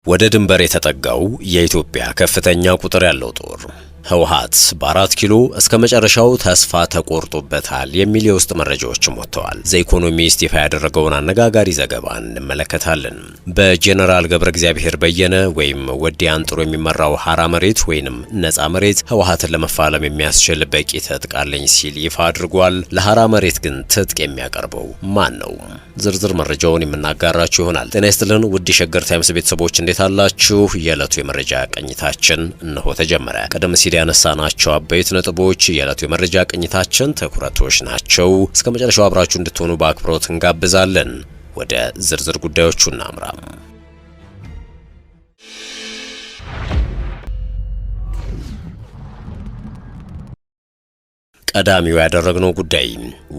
ወደ ድንበር የተጠጋው የኢትዮጵያ ከፍተኛ ቁጥር ያለው ጦር ህወሓት በ4 ኪሎ እስከ መጨረሻው ተስፋ ተቆርጦበታል የሚል የውስጥ መረጃዎችም ወጥተዋል። ዘኢኮኖሚስት ይፋ ያደረገውን አነጋጋሪ ዘገባ እንመለከታለን። በጀነራል ገብረ እግዚአብሔር በየነ ወይም ወዲያን ጥሩ የሚመራው ሐራ መሬት ወይንም ነፃ መሬት ህወሓትን ለመፋለም የሚያስችል በቂ ትጥቅ አለኝ ሲል ይፋ አድርጓል። ለሐራ መሬት ግን ትጥቅ የሚያቀርበው ማን ነው? ዝርዝር መረጃውን የምናጋራችሁ ይሆናል። ጤና ይስጥልን ውድ የሸገር ታይምስ ቤተሰቦች እንዴት አላችሁ? የዕለቱ የመረጃ ቅኝታችን እነሆ ተጀመረ። ቀደም ሲል ያነሳናቸው አበይት ነጥቦች የዕለቱ የመረጃ ቅኝታችን ትኩረቶች ናቸው። እስከ መጨረሻው አብራችሁ እንድትሆኑ በአክብሮት እንጋብዛለን። ወደ ዝርዝር ጉዳዮቹ እናምራ። ቀዳሚው ያደረግነው ጉዳይ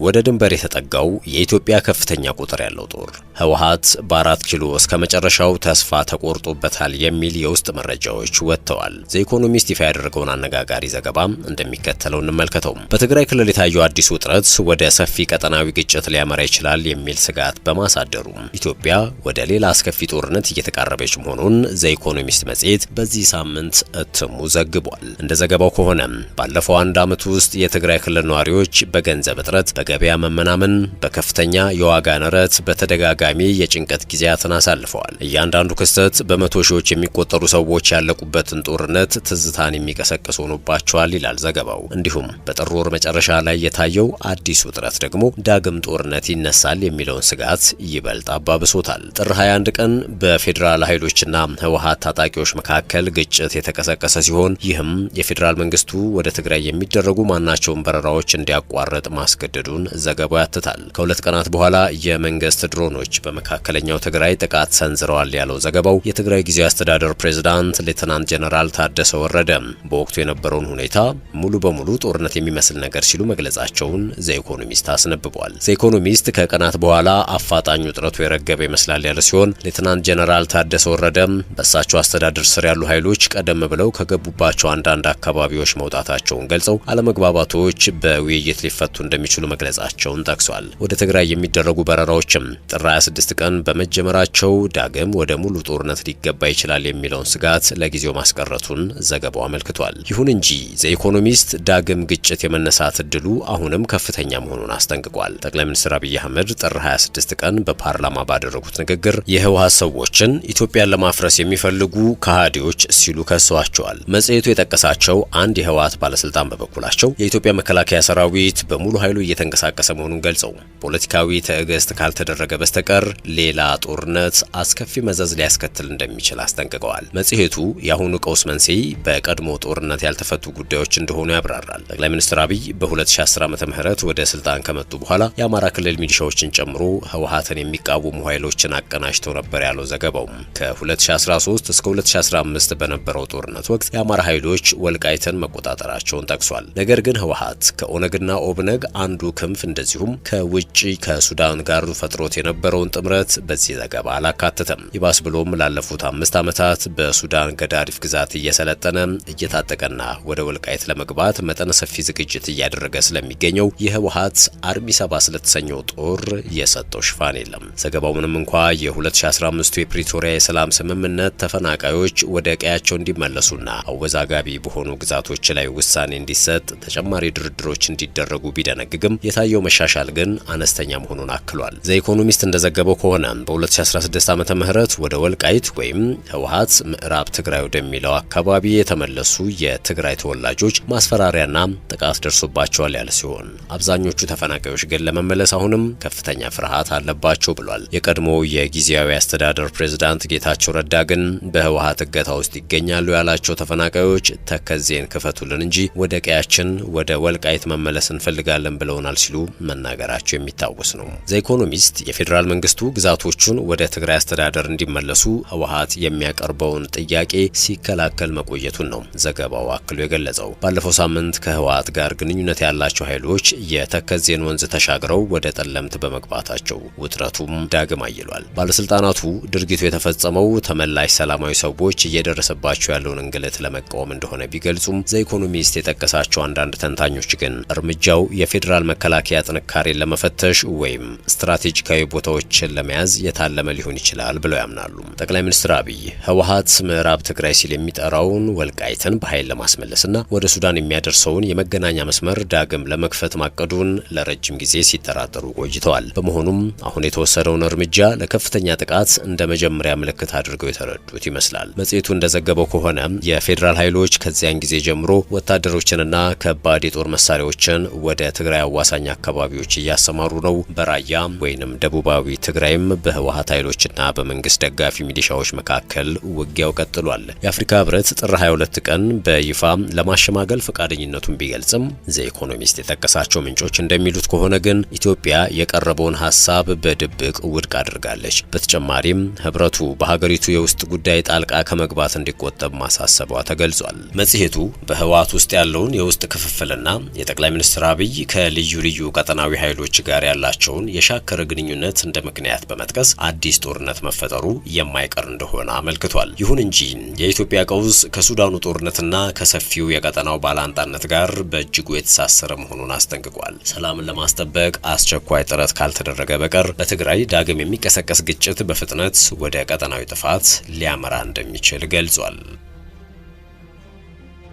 ወደ ድንበር የተጠጋው የኢትዮጵያ ከፍተኛ ቁጥር ያለው ጦር ህወሓት በ4 ኪሎ እስከ መጨረሻው ተስፋ ተቆርጦበታል የሚል የውስጥ መረጃዎች ወጥተዋል። ዘኢኮኖሚስት ይፋ ያደረገውን አነጋጋሪ ዘገባ እንደሚከተለው እንመልከተው። በትግራይ ክልል የታየው አዲስ ውጥረት ወደ ሰፊ ቀጠናዊ ግጭት ሊያመራ ይችላል የሚል ስጋት በማሳደሩ ኢትዮጵያ ወደ ሌላ አስከፊ ጦርነት እየተቃረበች መሆኑን ዘኢኮኖሚስት መጽሔት በዚህ ሳምንት እትሙ ዘግቧል። እንደ ዘገባው ከሆነ ባለፈው አንድ ዓመት ውስጥ የትግራይ ክልል ነዋሪዎች በገንዘብ እጥረት፣ በገበያ መመናመን፣ በከፍተኛ የዋጋ ንረት በተደጋጋሚ የጭንቀት ጊዜያትን አሳልፈዋል። እያንዳንዱ ክስተት በመቶ ሺዎች የሚቆጠሩ ሰዎች ያለቁበትን ጦርነት ትዝታን የሚቀሰቅስ ሆኖባቸዋል ይላል ዘገባው። እንዲሁም በጥር ወር መጨረሻ ላይ የታየው አዲስ ውጥረት ደግሞ ዳግም ጦርነት ይነሳል የሚለውን ስጋት ይበልጥ አባብሶታል። ጥር 21 ቀን በፌዴራል ኃይሎችና ህወሓት ታጣቂዎች መካከል ግጭት የተቀሰቀሰ ሲሆን ይህም የፌዴራል መንግስቱ ወደ ትግራይ የሚደረጉ ማናቸውም በረራዎች እንዲያቋርጥ ማስገደዱን ዘገባው ያትታል። ከሁለት ቀናት በኋላ የመንግስት ድሮኖች በመካከለኛው ትግራይ ጥቃት ሰንዝረዋል ያለው ዘገባው የትግራይ ጊዜያዊ አስተዳደር ፕሬዝዳንት ሌተናንት ጀነራል ታደሰ ወረደ በወቅቱ የነበረውን ሁኔታ ሙሉ በሙሉ ጦርነት የሚመስል ነገር ሲሉ መግለጻቸውን ዘኢኮኖሚስት አስነብቧል። ዘኢኮኖሚስት ከቀናት በኋላ አፋጣኝ ውጥረቱ የረገበ ይመስላል ያለ ሲሆን ሌተናንት ጀነራል ታደሰ ወረደ በእሳቸው አስተዳደር ስር ያሉ ኃይሎች ቀደም ብለው ከገቡባቸው አንዳንድ አካባቢዎች መውጣታቸውን ገልጸው አለመግባባቶች በውይይት ሊፈቱ እንደሚችሉ መግለጻቸውን ጠቅሷል። ወደ ትግራይ የሚደረጉ በረራዎችም ጥር 26 ቀን በመጀመራቸው ዳግም ወደ ሙሉ ጦርነት ሊገባ ይችላል የሚለውን ስጋት ለጊዜው ማስቀረቱን ዘገባው አመልክቷል። ይሁን እንጂ ዘኢኮኖሚስት ዳግም ግጭት የመነሳት እድሉ አሁንም ከፍተኛ መሆኑን አስጠንቅቋል። ጠቅላይ ሚኒስትር አብይ አህመድ ጥር 26 ቀን በፓርላማ ባደረጉት ንግግር የህወሓት ሰዎችን ኢትዮጵያን ለማፍረስ የሚፈልጉ ከሃዲዎች ሲሉ ከሰዋቸዋል። መጽሔቱ የጠቀሳቸው አንድ የህወሓት ባለስልጣን በበኩላቸው የኢትዮጵያ መከላከያ ሰራዊት በሙሉ ኃይሉ እየተንቀሳቀሰ መሆኑን ገልጸው ፖለቲካዊ ትዕግስት ካልተደረገ በስተቀር ሌላ ጦርነት አስከፊ መዘዝ ሊያስከትል እንደሚችል አስጠንቅቀዋል። መጽሔቱ የአሁኑ ቀውስ መንስኤ በቀድሞ ጦርነት ያልተፈቱ ጉዳዮች እንደሆኑ ያብራራል። ጠቅላይ ሚኒስትር አብይ በ2010 ዓ.ም ወደ ስልጣን ከመጡ በኋላ የአማራ ክልል ሚሊሻዎችን ጨምሮ ህወሓትን የሚቃወሙ ኃይሎችን አቀናጅተው ነበር ያለው ዘገባው። ከ2013 እስከ 2015 በነበረው ጦርነት ወቅት የአማራ ኃይሎች ወልቃይትን መቆጣጠራቸውን ጠቅሷል። ነገር ግን ህወሓት ከኦነግና ኦብነግ አንዱ ክንፍ እንደዚሁም ከውጪ ከሱዳን ጋር ፈጥሮት የነበረውን ጥምረት በዚህ ዘገባ አላካተተም። ይባስ ብሎም ላለፉት 5 ዓመታት በሱዳን ገዳሪፍ ግዛት እየሰለጠነ እየታጠቀና ወደ ወልቃይት ለመግባት መጠነ ሰፊ ዝግጅት እያደረገ ስለሚገኘው የህወሓት አርሚ 7 ስለተሰኘው ጦር የሰጠው ሽፋን የለም። ዘገባው ምንም እንኳ የ2015 የፕሪቶሪያ የሰላም ስምምነት ተፈናቃዮች ወደ ቀያቸው እንዲመለሱና አወዛጋቢ በሆኑ ግዛቶች ላይ ውሳኔ እንዲሰጥ ተጨማሪ ድርድሮች እንዲደረጉ ቢደነግግም የታየው መሻሻል ግን አነስተኛ መሆኑን አክሏል። ዘኢኮኖሚስት እንደዘገበው ከሆነ በ2016 ዓመተ ምህረት ወደ ወልቃይት ወይም ህወሓት ምዕራብ ትግራይ ወደሚለው አካባቢ የተመለሱ የትግራይ ተወላጆች ማስፈራሪያና ጥቃት ደርሶባቸዋል ያለ ሲሆን አብዛኞቹ ተፈናቃዮች ግን ለመመለስ አሁንም ከፍተኛ ፍርሃት አለባቸው ብሏል። የቀድሞ የጊዜያዊ አስተዳደር ፕሬዝዳንት ጌታቸው ረዳ ግን በህወሓት እገታ ውስጥ ይገኛሉ ያላቸው ተፈናቃዮች ተከዜን ክፈቱልን እንጂ ወደ ቀያችን ወደ ወልቃይት መመለስ እንፈልጋለን ብለውናል ሲሉ መናገራቸው የሚታወስ ነው። ዘኢኮኖሚስት የፌዴራል መንግስቱ ግዛቶቹን ወደ ትግራይ አስተዳደር እንዲመለሱ ህወሓት የሚያቀርበውን ጥያቄ ሲከላከል መቆየቱን ነው ዘገባው አክሎ የገለጸው። ባለፈው ሳምንት ከህወሓት ጋር ግንኙነት ያላቸው ኃይሎች የተከዜን ወንዝ ተሻግረው ወደ ጠለምት በመግባታቸው ውጥረቱም ዳግም አይሏል። ባለስልጣናቱ ድርጊቱ የተፈጸመው ተመላሽ ሰላማዊ ሰዎች እየደረሰባቸው ያለውን እንግልት ለመቃወም እንደሆነ ቢገልጹም ዘኢኮኖሚስት የጠቀሳቸው አንዳንድ ተንታኞች ተንታኞች ግን እርምጃው የፌዴራል መከላከያ ጥንካሬን ለመፈተሽ ወይም ስትራቴጂካዊ ቦታዎችን ለመያዝ የታለመ ሊሆን ይችላል ብለው ያምናሉ። ጠቅላይ ሚኒስትር አብይ ህወሓት ምዕራብ ትግራይ ሲል የሚጠራውን ወልቃይትን በኃይል ለማስመለስና ወደ ሱዳን የሚያደርሰውን የመገናኛ መስመር ዳግም ለመክፈት ማቀዱን ለረጅም ጊዜ ሲጠራጠሩ ቆይተዋል። በመሆኑም አሁን የተወሰደውን እርምጃ ለከፍተኛ ጥቃት እንደ መጀመሪያ ምልክት አድርገው የተረዱት ይመስላል። መጽሔቱ እንደዘገበው ከሆነ የፌዴራል ኃይሎች ከዚያን ጊዜ ጀምሮ ወታደሮችንና ከባድ የጦር መሳሪያዎችን ወደ ትግራይ አዋሳኝ አካባቢዎች እያሰማሩ ነው። በራያ ወይንም ደቡባዊ ትግራይም በህወሓት ኃይሎችና በመንግስት ደጋፊ ሚሊሻዎች መካከል ውጊያው ቀጥሏል። የአፍሪካ ህብረት ጥር 22 ቀን በይፋ ለማሸማገል ፈቃደኝነቱን ቢገልጽም ዘ ኢኮኖሚስት የጠቀሳቸው ምንጮች እንደሚሉት ከሆነ ግን ኢትዮጵያ የቀረበውን ሀሳብ በድብቅ ውድቅ አድርጋለች። በተጨማሪም ህብረቱ በሀገሪቱ የውስጥ ጉዳይ ጣልቃ ከመግባት እንዲቆጠብ ማሳሰቧ ተገልጿል። መጽሔቱ በህወሓት ውስጥ ያለውን የውስጥ ክፍፍልና የጠቅላይ ሚኒስትር አብይ ከልዩ ልዩ ቀጠናዊ ኃይሎች ጋር ያላቸውን የሻከረ ግንኙነት እንደ ምክንያት በመጥቀስ አዲስ ጦርነት መፈጠሩ የማይቀር እንደሆነ አመልክቷል። ይሁን እንጂ የኢትዮጵያ ቀውስ ከሱዳኑ ጦርነትና ከሰፊው የቀጠናው ባላንጣነት ጋር በእጅጉ የተሳሰረ መሆኑን አስጠንቅቋል። ሰላምን ለማስጠበቅ አስቸኳይ ጥረት ካልተደረገ በቀር በትግራይ ዳግም የሚቀሰቀስ ግጭት በፍጥነት ወደ ቀጠናዊ ጥፋት ሊያመራ እንደሚችል ገልጿል።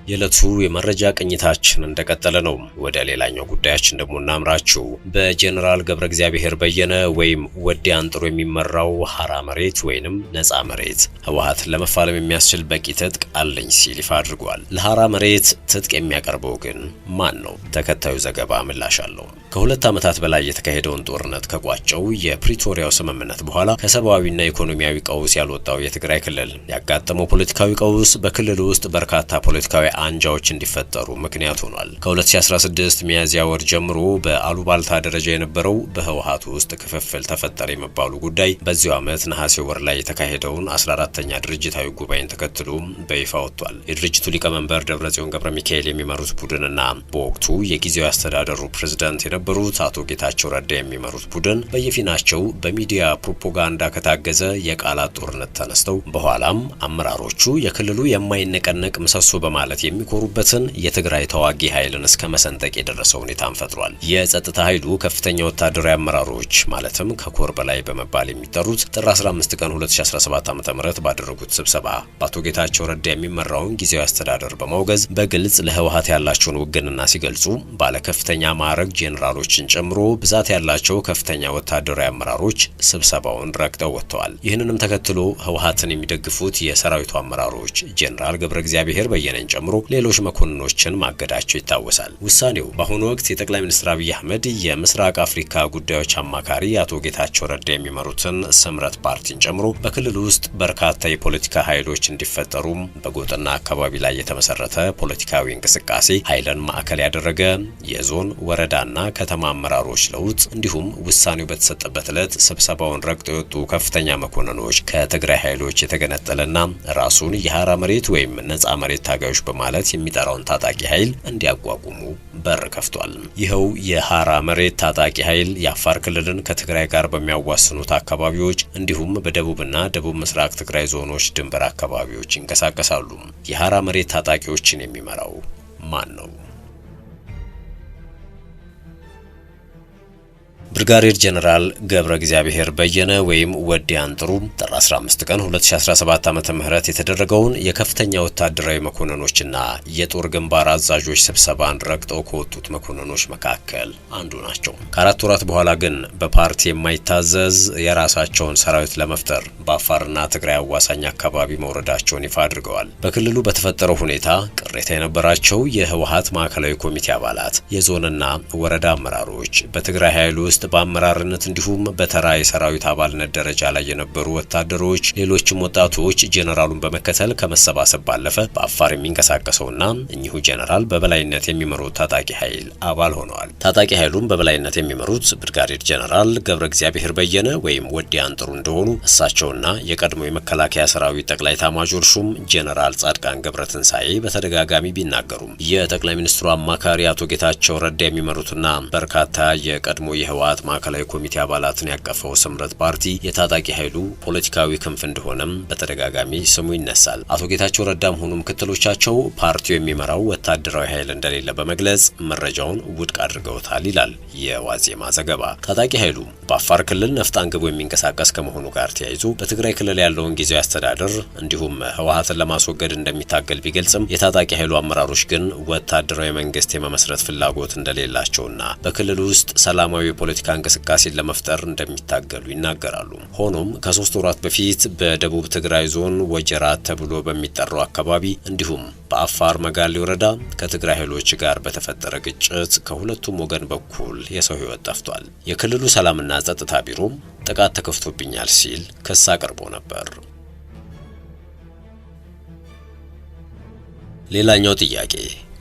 የዕለቱ የመረጃ ቅኝታችን እንደቀጠለ ነው። ወደ ሌላኛው ጉዳያችን ደግሞ እናምራችሁ። በጀነራል ገብረ እግዚአብሔር በየነ ወይም ወዲ አንጥሮ የሚመራው ሀራ መሬት ወይንም ነፃ መሬት ህወሓትን ለመፋለም የሚያስችል በቂ ትጥቅ አለኝ ሲል ይፋ አድርጓል። ለሀራ መሬት ትጥቅ የሚያቀርበው ግን ማን ነው? ተከታዩ ዘገባ ምላሽ አለው። ከሁለት ዓመታት በላይ የተካሄደውን ጦርነት ከቋጨው የፕሪቶሪያው ስምምነት በኋላ ከሰብአዊና ኢኮኖሚያዊ ቀውስ ያልወጣው የትግራይ ክልል ያጋጠመው ፖለቲካዊ ቀውስ በክልሉ ውስጥ በርካታ ፖለቲካዊ አንጃዎች እንዲፈጠሩ ምክንያት ሆኗል። ከ2016 ሚያዝያ ወር ጀምሮ በአሉባልታ ደረጃ የነበረው በህወሓት ውስጥ ክፍፍል ተፈጠረ የሚባሉ ጉዳይ በዚሁ ዓመት ነሐሴ ወር ላይ የተካሄደውን 14ኛ ድርጅታዊ ጉባኤን ተከትሎ በይፋ ወጥቷል። የድርጅቱ ሊቀመንበር ደብረጽዮን ገብረ ሚካኤል የሚመሩት ቡድንና በወቅቱ የጊዜያዊ አስተዳደሩ ፕሬዝዳንት የነበሩት አቶ ጌታቸው ረዳ የሚመሩት ቡድን በየፊናቸው በሚዲያ ፕሮፓጋንዳ ከታገዘ የቃላት ጦርነት ተነስተው በኋላም አመራሮቹ የክልሉ የማይነቀነቅ ምሰሶ በማለት የሚኮሩበትን የትግራይ ተዋጊ ኃይልን እስከ መሰንጠቅ የደረሰ ሁኔታን ፈጥሯል። የጸጥታ ኃይሉ ከፍተኛ ወታደራዊ አመራሮች ማለትም ከኮር በላይ በመባል የሚጠሩት ጥር 15 ቀን 2017 ዓ.ም ባደረጉት ስብሰባ በአቶ ጌታቸው ረዳ የሚመራውን ጊዜያዊ አስተዳደር በማውገዝ በግልጽ ለህወሓት ያላቸውን ውግንና ሲገልጹ ባለ ከፍተኛ ማዕረግ ጄኔራሎችን ጨምሮ ብዛት ያላቸው ከፍተኛ ወታደራዊ አመራሮች ስብሰባውን ረግጠው ወጥተዋል። ይህንንም ተከትሎ ህወሓትን የሚደግፉት የሰራዊቱ አመራሮች ጄኔራል ገብረ እግዚአብሔር በየነን ጨምሮ ሌሎች መኮንኖችን ማገዳቸው ይታወሳል። ውሳኔው በአሁኑ ወቅት የጠቅላይ ሚኒስትር አብይ አህመድ የምስራቅ አፍሪካ ጉዳዮች አማካሪ አቶ ጌታቸው ረዳ የሚመሩትን ስምረት ፓርቲን ጨምሮ በክልሉ ውስጥ በርካታ የፖለቲካ ኃይሎች እንዲፈጠሩም በጎጥና አካባቢ ላይ የተመሰረተ ፖለቲካዊ እንቅስቃሴ ኃይልን ማዕከል ያደረገ የዞን ወረዳና ከተማ አመራሮች ለውጥ እንዲሁም ውሳኔው በተሰጠበት ዕለት ስብሰባውን ረግጠው የወጡ ከፍተኛ መኮንኖች ከትግራይ ኃይሎች የተገነጠለና ራሱን የሀራ መሬት ወይም ነፃ መሬት ታጋዮች በማለት የሚጠራውን ታጣቂ ኃይል እንዲያቋቁሙ በር ከፍቷል። ይኸው የሀራ መሬት ታጣቂ ኃይል የአፋር ክልልን ከትግራይ ጋር በሚያዋስኑት አካባቢዎች እንዲሁም በደቡብና ደቡብ ምስራቅ ትግራይ ዞኖች ድንበር አካባቢዎች ይንቀሳቀሳሉ። የሀራ መሬት ታጣቂዎችን የሚመራው ማን ነው? ብርጋዴር ጀነራል ገብረ እግዚአብሔር በየነ ወይም ወዲ አንጥሩ ጥር 15 ቀን 2017 ዓ.ም የተደረገውን የከፍተኛ ወታደራዊ መኮንኖችና የጦር ግንባር አዛዦች ስብሰባን ረግጠው ከወጡት መኮንኖች መካከል አንዱ ናቸው። ከአራት ወራት በኋላ ግን በፓርቲ የማይታዘዝ የራሳቸውን ሰራዊት ለመፍጠር በአፋርና ትግራይ አዋሳኝ አካባቢ መውረዳቸውን ይፋ አድርገዋል። በክልሉ በተፈጠረው ሁኔታ ቅሬታ የነበራቸው የህወሓት ማዕከላዊ ኮሚቴ አባላት፣ የዞንና ወረዳ አመራሮች፣ በትግራይ ኃይል ውስጥ በአመራርነት እንዲሁም በተራ የሰራዊት አባልነት ደረጃ ላይ የነበሩ ወታደሮች፣ ሌሎችም ወጣቶች ጄኔራሉን በመከተል ከመሰባሰብ ባለፈ በአፋር የሚንቀሳቀሰውና እኚሁ ጄኔራል በበላይነት የሚመሩት ታጣቂ ኃይል አባል ሆነዋል። ታጣቂ ኃይሉን በበላይነት የሚመሩት ብርጋዴር ጄኔራል ገብረ እግዚአብሔር በየነ ወይም ወዲ አንጥሩ እንደሆኑ እሳቸውና የቀድሞ የመከላከያ ሰራዊት ጠቅላይ ኤታማዦር ሹም ጄኔራል ጻድቃን ገብረትንሳኤ በተደጋጋሚ ቢናገሩም የጠቅላይ ሚኒስትሩ አማካሪ አቶ ጌታቸው ረዳ የሚመሩትና በርካታ የቀድሞ የህወሓት የህወሓት ማዕከላዊ ኮሚቴ አባላትን ያቀፈው ስምረት ፓርቲ የታጣቂ ኃይሉ ፖለቲካዊ ክንፍ እንደሆነም በተደጋጋሚ ስሙ ይነሳል። አቶ ጌታቸው ረዳም ሆኑ ምክትሎቻቸው ፓርቲው የሚመራው ወታደራዊ ኃይል እንደሌለ በመግለጽ መረጃውን ውድቅ አድርገውታል ይላል የዋዜማ ዘገባ። ታጣቂ ኃይሉ በአፋር ክልል ነፍጥ አንግቦ የሚንቀሳቀስ ከመሆኑ ጋር ተያይዞ በትግራይ ክልል ያለውን ጊዜያዊ አስተዳደር እንዲሁም ህወሓትን ለማስወገድ እንደሚታገል ቢገልጽም የታጣቂ ኃይሉ አመራሮች ግን ወታደራዊ መንግስት የመመስረት ፍላጎት እንደሌላቸውና በክልሉ ውስጥ ሰላማዊ የፖለቲካ እንቅስቃሴን ለመፍጠር እንደሚታገሉ ይናገራሉ። ሆኖም ከ3 ወራት በፊት በደቡብ ትግራይ ዞን ወጀራት ተብሎ በሚጠራው አካባቢ እንዲሁም በአፋር መጋሌ ወረዳ ከትግራይ ኃይሎች ጋር በተፈጠረ ግጭት ከሁለቱም ወገን በኩል የሰው ህይወት ጠፍቷል። የክልሉ ሰላምና ጸጥታ ቢሮም ጥቃት ተከፍቶብኛል ሲል ክስ አቅርቦ ነበር። ሌላኛው ጥያቄ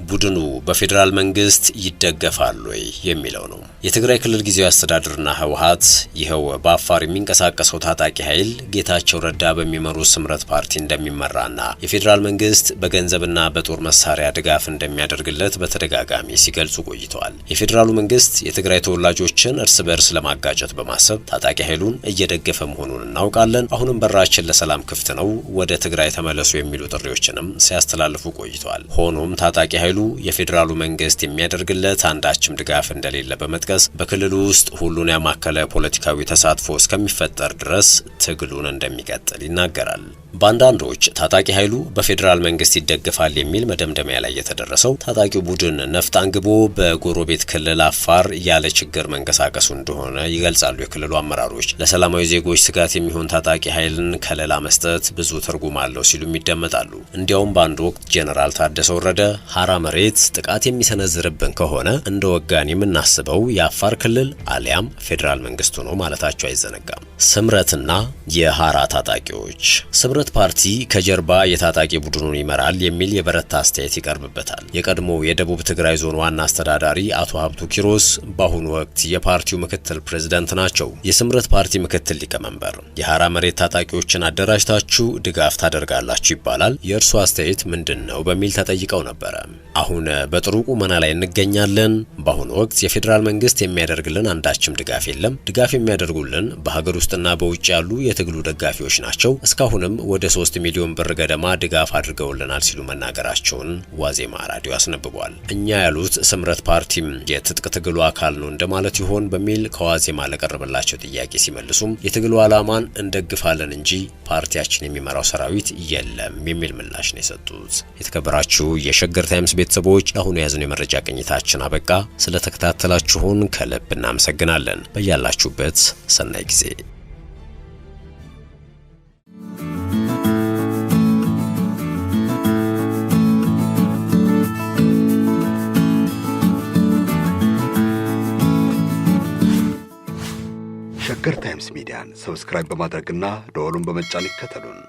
ቡድኑ በፌዴራል መንግስት ይደገፋል ወይ የሚለው ነው። የትግራይ ክልል ጊዜያዊ አስተዳደርና ህወሓት ይኸው በአፋር የሚንቀሳቀሰው ታጣቂ ኃይል ጌታቸው ረዳ በሚመሩ ስምረት ፓርቲ እንደሚመራና የፌዴራል መንግስት በገንዘብና በጦር መሳሪያ ድጋፍ እንደሚያደርግለት በተደጋጋሚ ሲገልጹ ቆይተዋል። የፌዴራሉ መንግስት የትግራይ ተወላጆችን እርስ በርስ ለማጋጨት በማሰብ ታጣቂ ኃይሉን እየደገፈ መሆኑን እናውቃለን። አሁንም በራችን ለሰላም ክፍት ነው፣ ወደ ትግራይ ተመለሱ የሚሉ ጥሪዎችንም ሲያስተላልፉ ቆይተዋል። ሆኖም ታጣቂ ኃይሉ የፌዴራሉ መንግስት የሚያደርግለት አንዳችም ድጋፍ እንደሌለ በመጥቀስ በክልሉ ውስጥ ሁሉን ያማከለ ፖለቲካዊ ተሳትፎ እስከሚፈጠር ድረስ ትግሉን እንደሚቀጥል ይናገራል። በአንዳንዶች ታጣቂ ኃይሉ በፌዴራል መንግስት ይደገፋል የሚል መደምደሚያ ላይ የተደረሰው ታጣቂው ቡድን ነፍጥ አንግቦ በጎረቤት ክልል አፋር ያለ ችግር መንቀሳቀሱ እንደሆነ ይገልጻሉ የክልሉ አመራሮች። ለሰላማዊ ዜጎች ስጋት የሚሆን ታጣቂ ኃይልን ከለላ መስጠት ብዙ ትርጉም አለው ሲሉም ይደመጣሉ። እንዲያውም በአንድ ወቅት ጄኔራል ታደሰ ወረደ ሀራ መሬት ጥቃት የሚሰነዝርብን ከሆነ እንደ ወጋን የምናስበው የአፋር ክልል አሊያም ፌዴራል መንግስቱ ነው ማለታቸው አይዘነጋም። ስምረትና የሀራ ታጣቂዎች ስምረት ፓርቲ ከጀርባ የታጣቂ ቡድኑን ይመራል የሚል የበረታ አስተያየት ይቀርብበታል። የቀድሞ የደቡብ ትግራይ ዞን ዋና አስተዳዳሪ አቶ ሀብቱ ኪሮስ በአሁኑ ወቅት የፓርቲው ምክትል ፕሬዝዳንት ናቸው። የስምረት ፓርቲ ምክትል ሊቀመንበር የሀራ መሬት ታጣቂዎችን አደራጅታችሁ ድጋፍ ታደርጋላችሁ ይባላል፣ የእርሱ አስተያየት ምንድን ነው በሚል ተጠይቀው ነበረ። አሁን በጥሩ ቁመና ላይ እንገኛለን። በአሁኑ ወቅት የፌዴራል መንግስት የሚያደርግልን አንዳችም ድጋፍ የለም። ድጋፍ የሚያደርጉልን በሀገር ውስጥና በውጭ ያሉ የትግሉ ደጋፊዎች ናቸው። እስካሁንም ወደ 3 ሚሊዮን ብር ገደማ ድጋፍ አድርገውልናል ሲሉ መናገራቸውን ዋዜማ ራዲዮ አስነብቧል። እኛ ያሉት ስምረት ፓርቲም የትጥቅ ትግሉ አካል ነው እንደማለት ይሆን በሚል ከዋዜማ ለቀረበላቸው ጥያቄ ሲመልሱም የትግሉ ዓላማን እንደግፋለን እንጂ ፓርቲያችን የሚመራው ሰራዊት የለም የሚል ምላሽ ነው የሰጡት። የተከበራችሁ የሸገር ታይምስ ቤተሰቦች አሁን የያዝነው የመረጃ ቅኝታችን አበቃ። ስለተከታተላችሁን ከልብ እናመሰግናለን። በያላችሁበት ሰናይ ጊዜ። ሸገር ታይምስ ሚዲያን ሰብስክራይብ በማድረግና ደወሉን በመጫን ይከተሉን።